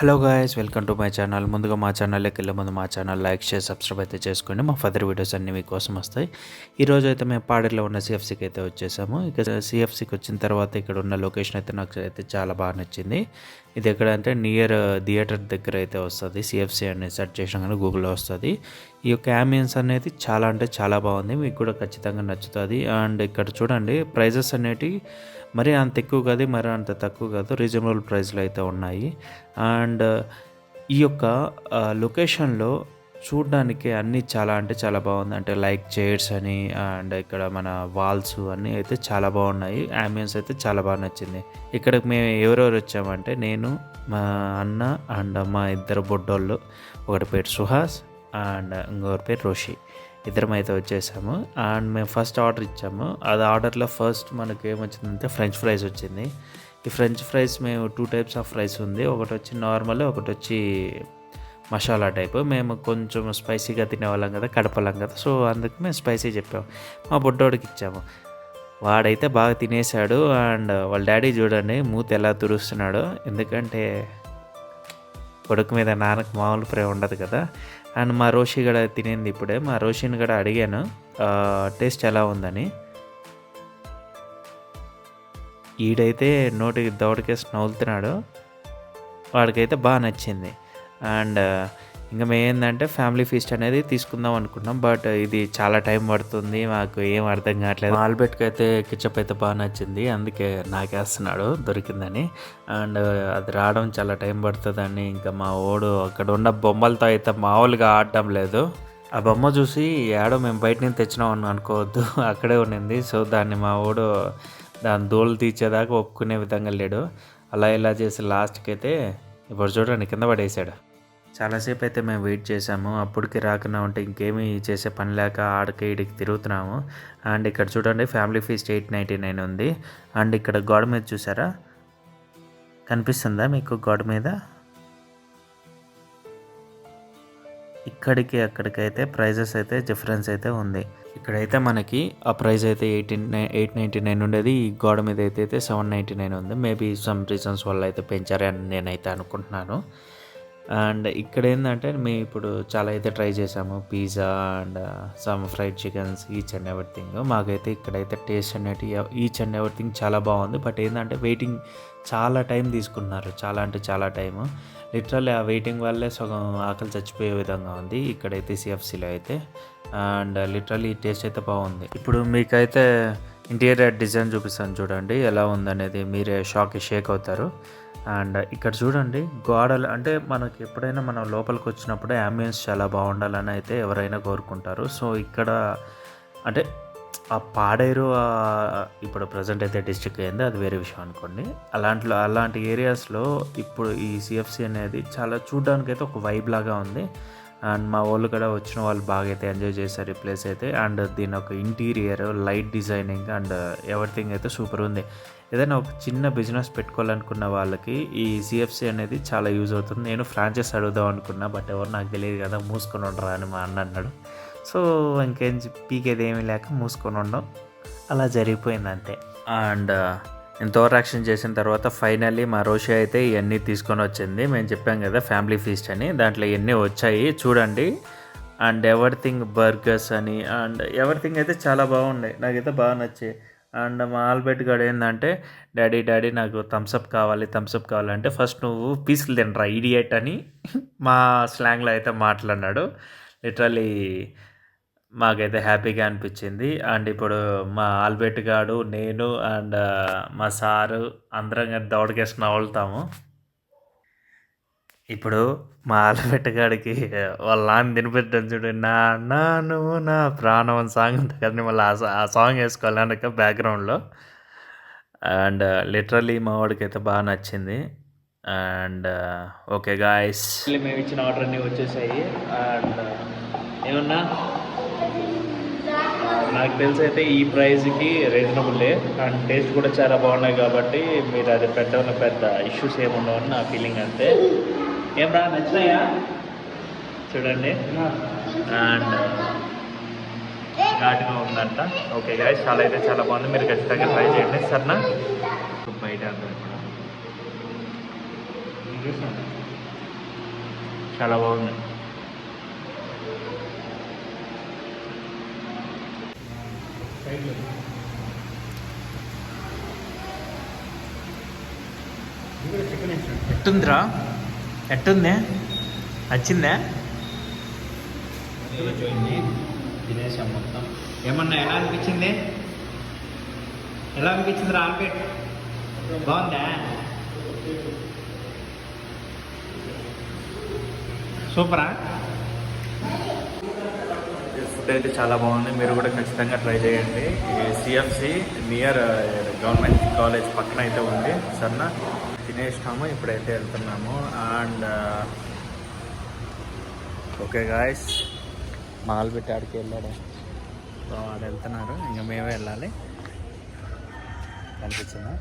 Hello guys, welcome to my channel. ముందుగా మా ఛానల్లోకి వెళ్ళే ముందు మా ఛానల్ లైక్ షేర్ సబ్స్క్రైబ్ అయితే చేసుకోండి. మా ఫర్దర్ వీడియోస్ అన్నీ మీకోసం వస్తాయి. ఈరోజు అయితే మేము పాడేరులో ఉన్న సిఎఫ్సికి అయితే వచ్చేసాము. ఇక సిఎఫ్సికి వచ్చిన తర్వాత ఇక్కడ ఉన్న లొకేషన్ అయితే నాకు అయితే చాలా బాగా నచ్చింది. ఇది ఎక్కడ అంటే నియర్ థియేటర్ దగ్గర అయితే వస్తుంది. సిఎఫ్సి అని సెర్చ్ చేసినా కానీ గూగుల్లో వస్తుంది. ఈ యొక్క అంబియన్స్ అనేది చాలా అంటే చాలా బాగుంది. మీకు కూడా ఖచ్చితంగా నచ్చుతుంది. అండ్ ఇక్కడ చూడండి, ప్రైజెస్ అనేటివి మరీ అంత ఎక్కువ కాదు, మరీ అంత తక్కువ కాదు, రీజనబుల్ ప్రైస్లో అయితే ఉన్నాయి. అండ్ ఈ యొక్క లొకేషన్లో చూడడానికి అన్నీ చాలా అంటే చాలా బాగుంది. అంటే లైక్ చైర్స్ అని, అండ్ ఇక్కడ మన వాల్స్ అన్నీ అయితే చాలా బాగున్నాయి. అంబియన్స్ అయితే చాలా బాగా నచ్చింది. ఇక్కడికి మేము ఎవరెవరు వచ్చామంటే నేను, మా అన్న అండ్ మా ఇద్దరు బొడ్డోళ్ళు, ఒకటి పేరు సుహాస్ అండ్ ఇంకొకరి పేరు రోషి. ఇద్దరం అయితే వచ్చేసాము. అండ్ మేము ఫస్ట్ ఆర్డర్ ఇచ్చాము. అది ఆర్డర్లో ఫస్ట్ మనకి ఏమొచ్చిందంటే ఫ్రెంచ్ ఫ్రైస్ వచ్చింది. ఈ ఫ్రెంచ్ ఫ్రైస్ మేము 2 టైప్స్ ఆఫ్ ఫ్రైస్ ఉంది. ఒకటి వచ్చి నార్మల్, ఒకటి వచ్చి మసాలా టైప్. మేము కొంచెం స్పైసీగా తినేవాళ్ళం కదా, కడపలం కదా, సో అందుకు మేము స్పైసీ చెప్పాము. మా బుడ్డోడికి ఇచ్చాము. వాడైతే బాగా తినేశాడు. అండ్ వాళ్ళ డాడీ చూడండి మూతి ఎలా తురుస్తున్నాడో, ఎందుకంటే కొడుకు మీద నాన్నకు మామూలు ప్రేమ ఉండదు కదా. అండ్ మా రోషి కూడా తినేది ఇప్పుడే. మా రోషిని కూడా అడిగాను టేస్ట్ ఎలా ఉందని. ఈడైతే నోటికి దవడకేసి నవ్వులుతున్నాడు. వాడికైతే బాగా నచ్చింది. అండ్ ఇంకా మేము ఏంటంటే ఫ్యామిలీ ఫీస్ట్ అనేది తీసుకుందాం అనుకున్నాం, బట్ ఇది చాలా టైం పడుతుంది, మాకు ఏం అర్థం కావట్లేదు. ఆల్బెట్కి అయితే కిచప్ అయితే బాగా నచ్చింది, అందుకే నాకేస్తున్నాడు దొరికిందని. అండ్ అది రావడం చాలా టైం పడుతుందని ఇంకా మా ఓడు అక్కడ ఉన్న బొమ్మలతో అయితే మామూలుగా ఆడటం లేదు. ఆ బొమ్మ చూసి ఏడో మేము బయట నుంచి తెచ్చినాం అనుకోవద్దు, అక్కడే ఉండింది. సో దాన్ని మా ఓడు దాని దోలు తీర్చేదాకా ఒప్పుకునే విధంగా లేడు. అలా ఇలా చేసి లాస్ట్కి అయితే ఇప్పుడు చూడండి కింద పడేసాడు. చాలాసేపు అయితే మేము వెయిట్ చేసాము. అప్పటికి రాకుండా ఉంటే ఇంకేమీ చేసే పని లేక ఆడకి ఈడికి తిరుగుతున్నాము. అండ్ ఇక్కడ చూడండి ఫ్యామిలీ ఫీస్ట్ 899 ఉంది. అండ్ ఇక్కడ గోడ మీద చూసారా, కనిపిస్తుందా మీకు గోడ మీద? ఇక్కడికి అక్కడికైతే ప్రైజెస్ అయితే డిఫరెన్స్ అయితే ఉంది. ఇక్కడైతే మనకి ఆ ప్రైస్ అయితే 899 ఉండేది, ఈ గోడ మీద అయితే 799 ఉంది. మేబీ సమ్ రీజన్స్ వల్ల అయితే పెంచారని నేనైతే అనుకుంటున్నాను. అండ్ ఇక్కడ ఏంటంటే మేము ఇప్పుడు చాలా అయితే ట్రై చేసాము, pizza and some fried chickens, each and everything. మాకైతే ఇక్కడైతే టేస్ట్ అనేది ఈచ్ అండ్ ఎవ్రీథింగ్ చాలా బాగుంది. బట్ ఏంటంటే వెయిటింగ్ చాలా టైం తీసుకున్నారు, చాలా అంటే చాలా టైము. లిటరల్లీ ఆ వెయిటింగ్ వల్లే సగం ఆకలి చచ్చిపోయే విధంగా ఉంది ఇక్కడైతే సిఎఫ్సిలో అయితే. అండ్ లిటరల్లీ టేస్ట్ అయితే బాగుంది. ఇప్పుడు మీకైతే ఇంటీరియర్ డిజైన్ చూపిస్తాను చూడండి ఎలా ఉందనేది, మీరే షేక్ అవుతారు. అండ్ ఇక్కడ చూడండి గోడలు, అంటే మనకి ఎప్పుడైనా మనం లోపలికి వచ్చినప్పుడే అంబియన్స్ చాలా బాగుండాలని అయితే ఎవరైనా కోరుకుంటారు. సో ఇక్కడ అంటే ఆ పాడేరు ఇప్పుడు ప్రజెంట్ అయితే డిస్ట్రిక్ట్ అయింది, అది వేరే విషయం అనుకోండి. అలాంటి ఏరియాస్లో ఇప్పుడు ఈ సిఎఫ్సి అనేది చాలా చూడడానికి అయితే ఒక వైబ్ లాగా ఉంది. అండ్ మా వాళ్ళు కూడా వచ్చిన వాళ్ళు బాగా అయితే ఎంజాయ్ చేశారు ఈ ప్లేస్ అయితే. అండ్ దీని ఒక interior, light designing and everything అయితే సూపర్ ఉంది. ఏదైనా ఒక చిన్న బిజినెస్ పెట్టుకోవాలనుకున్న వాళ్ళకి ఈ సిఎఫ్సి అనేది చాలా యూజ్ అవుతుంది. నేను ఫ్రాంచైజ్ అడుగుదాం అనుకున్నా, బట్ ఎవరు నాకు తెలియదు కదా, మూసుకొని ఉండరా అని మా అన్న అన్నాడు. సో ఇంకేం పీకేది ఏమీ లేక మూసుకొని ఉండడం అలా జరిగిపోయింది అంతే. అండ్ ఇంత ఓవర్ యాక్షన్ చేసిన తర్వాత ఫైనల్లీ మా రోషి అయితే ఇవన్నీ తీసుకొని వచ్చింది. మేము చెప్పాం కదా ఫ్యామిలీ ఫీస్ట్ అని, దాంట్లో ఇవన్నీ వచ్చాయి చూడండి. అండ్ ఎవ్రీథింగ్ బర్గర్స్ అని, అండ్ ఎవ్రీథింగ్ అయితే చాలా బాగుండే, నాకైతే బాగా నచ్చాయి. అండ్ మా ఆల్బెట్ గారు ఏంటంటే డాడీ నాకు థమ్స్అప్ కావాలంటే ఫస్ట్ నువ్వు పీసులు తినరా ఇడియట్ అని మా స్లాంగ్లో అయితే మాట్లాడినాడు. లిటరల్లీ మాకైతే హ్యాపీగా అనిపించింది. అండ్ ఇప్పుడు మా ఆల్బెట్ గాడు, నేను అండ్ మా సారు అందరం దౌడకేసి నవ్వులుతాము. ఇప్పుడు మా ఆల్బెట్ గాడికి వాళ్ళ నాన్న తినిపెట్టడం చూడు, నా నువ్వు నా ప్రాణం సాంగ్ ఉంటుంది కదా, మళ్ళీ ఆ సాంగ్ వేసుకోవాలి అనక బ్యాక్గ్రౌండ్లో. అండ్ లిటరల్లీ మా వాడికి అయితే బాగా నచ్చింది. అండ్ ఓకే గాయస్, మేము ఇచ్చిన ఆర్డర్ అన్నీ వచ్చేసాయి. అండ్ ఏమన్నా నాకు తెలిసి అయితే ఈ ప్రైస్కి రీజనబుల్లే, అండ్ టేస్ట్ కూడా చాలా బాగున్నాయి. కాబట్టి మీరు అది పెట్టడం పెద్ద ఇష్యూస్ ఏముండవని నా ఫీలింగ్ అంతే. ఏం రా నచ్చినాయా చూడండి. అండ్ ఘాటుగా ఉందంట. ఓకే గాయస్, చాలా అయితే చాలా బాగుంది, మీరు ఖచ్చితంగా ట్రై చేయండి. సరేనా? బయట చాలా బాగుంది. ఎట్టుందిరా? ఎట్టుంది? నచ్చిందా? తినేసాం మొత్తం. ఏమన్నా ఎలా అనిపించింది? ఎలా అనిపించింది రా ఆల్బెట్? బాగుందా? సూపరా? ఫుడ్ అయితే చాలా బాగుంది. మీరు కూడా ఖచ్చితంగా ట్రై చేయండి. సిఎఫ్సి నియర్ గవర్నమెంట్ కాలేజ్ పక్కన అయితే ఉంది. సరేనా? తినేసినాము, ఇప్పుడైతే వెళ్తున్నాము. అండ్ ఓకే గాయస్, మాల్ పెట్టి ఆడికి వెళ్ళాడు, వాడు వెళ్తున్నారు, ఇంకా మేమే వెళ్ళాలి. కనిపించిందా?